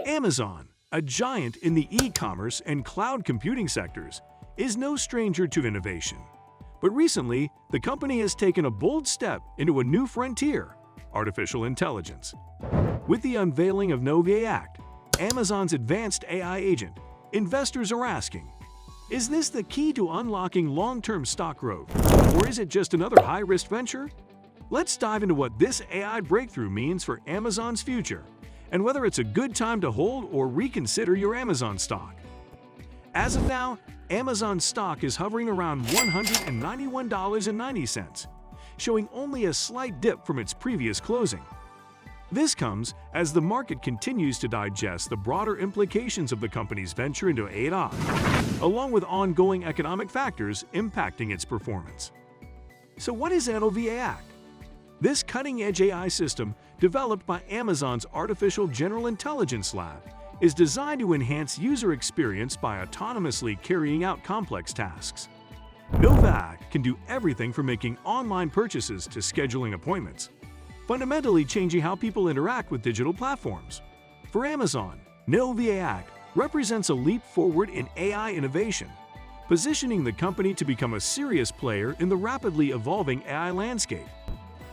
Amazon, a giant in the e-commerce and cloud computing sectors, is no stranger to innovation. But recently, the company has taken a bold step into a new frontier: artificial intelligence. With the unveiling of Novact, Amazon's advanced AI agent, investors are asking, is this the key to unlocking long-term stock growth, or is it just another high-risk venture? Let's dive into what this AI breakthrough means for Amazon's future, and whether it's a good time to hold or reconsider your Amazon stock. As of now, Amazon stock is hovering around $191.90, showing only a slight dip from its previous closing. This comes as the market continues to digest the broader implications of the company's venture into AI, along with ongoing economic factors impacting its performance. So what is Novact? This cutting-edge AI system, developed by Amazon's Artificial General Intelligence Lab, is designed to enhance user experience by autonomously carrying out complex tasks. Novact can do everything from making online purchases to scheduling appointments, fundamentally changing how people interact with digital platforms. For Amazon, Novact represents a leap forward in AI innovation, positioning the company to become a serious player in the rapidly evolving AI landscape.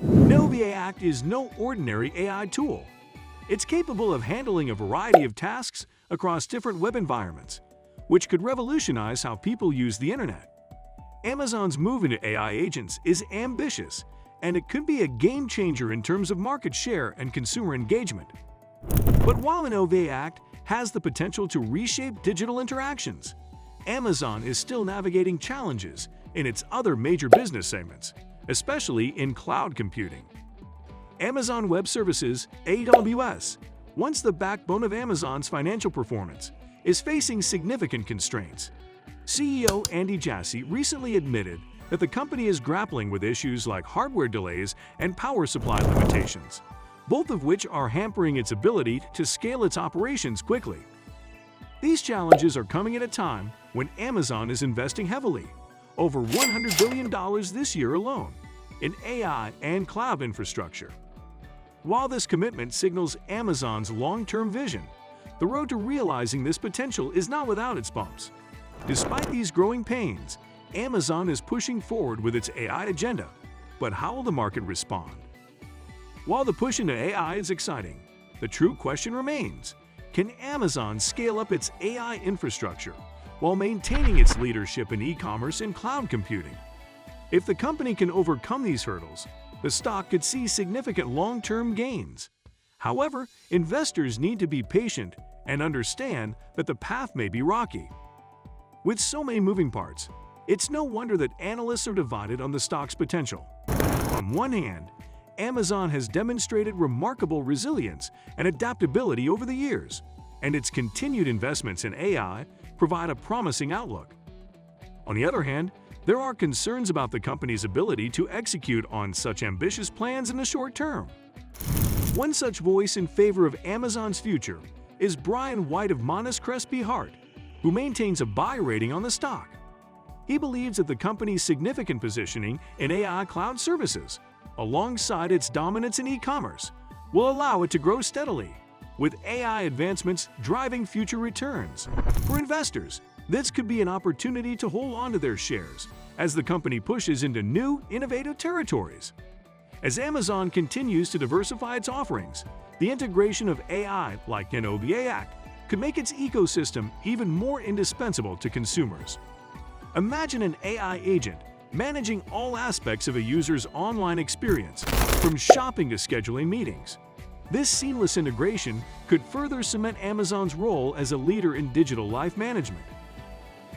Novact is no ordinary AI tool. It's capable of handling a variety of tasks across different web environments, which could revolutionize how people use the internet. Amazon's move into AI agents is ambitious, and it could be a game changer in terms of market share and consumer engagement. But while Novact has the potential to reshape digital interactions, Amazon is still navigating challenges in its other major business segments, especially in cloud computing. Amazon Web Services, AWS, once the backbone of Amazon's financial performance, is facing significant constraints. CEO Andy Jassy recently admitted that the company is grappling with issues like hardware delays and power supply limitations, both of which are hampering its ability to scale its operations quickly. These challenges are coming at a time when Amazon is investing heavily, over $100 billion this year alone, in AI and cloud infrastructure. While this commitment signals Amazon's long-term vision, the road to realizing this potential is not without its bumps. Despite these growing pains, Amazon is pushing forward with its AI agenda, but how will the market respond? While the push into AI is exciting, the true question remains: can Amazon scale up its AI infrastructure while maintaining its leadership in e-commerce and cloud computing? If the company can overcome these hurdles, the stock could see significant long-term gains. However, investors need to be patient and understand that the path may be rocky. With so many moving parts, it's no wonder that analysts are divided on the stock's potential. On one hand, Amazon has demonstrated remarkable resilience and adaptability over the years, and its continued investments in AI provide a promising outlook. On the other hand, there are concerns about the company's ability to execute on such ambitious plans in the short term. One such voice in favor of Amazon's future is Brian White of Monness Crespi Hart, who maintains a buy rating on the stock. He believes that the company's significant positioning in AI cloud services, alongside its dominance in e-commerce, will allow it to grow steadily, with AI advancements driving future returns. For investors, this could be an opportunity to hold on to their shares as the company pushes into new, innovative territories. As Amazon continues to diversify its offerings, the integration of AI like Novact could make its ecosystem even more indispensable to consumers. Imagine an AI agent managing all aspects of a user's online experience, from shopping to scheduling meetings. This seamless integration could further cement Amazon's role as a leader in digital life management.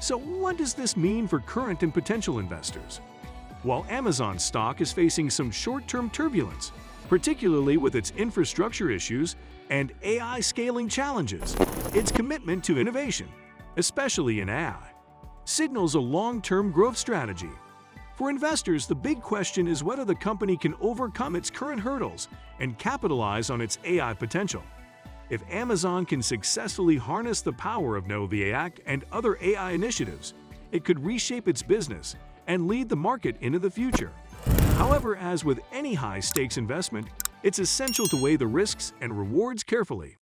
So what does this mean for current and potential investors? While Amazon's stock is facing some short-term turbulence, particularly with its infrastructure issues and AI scaling challenges, its commitment to innovation, especially in AI, signals a long-term growth strategy. For investors, the big question is whether the company can overcome its current hurdles and capitalize on its AI potential. If Amazon can successfully harness the power of Novact and other AI initiatives, it could reshape its business and lead the market into the future. However, as with any high-stakes investment, it's essential to weigh the risks and rewards carefully.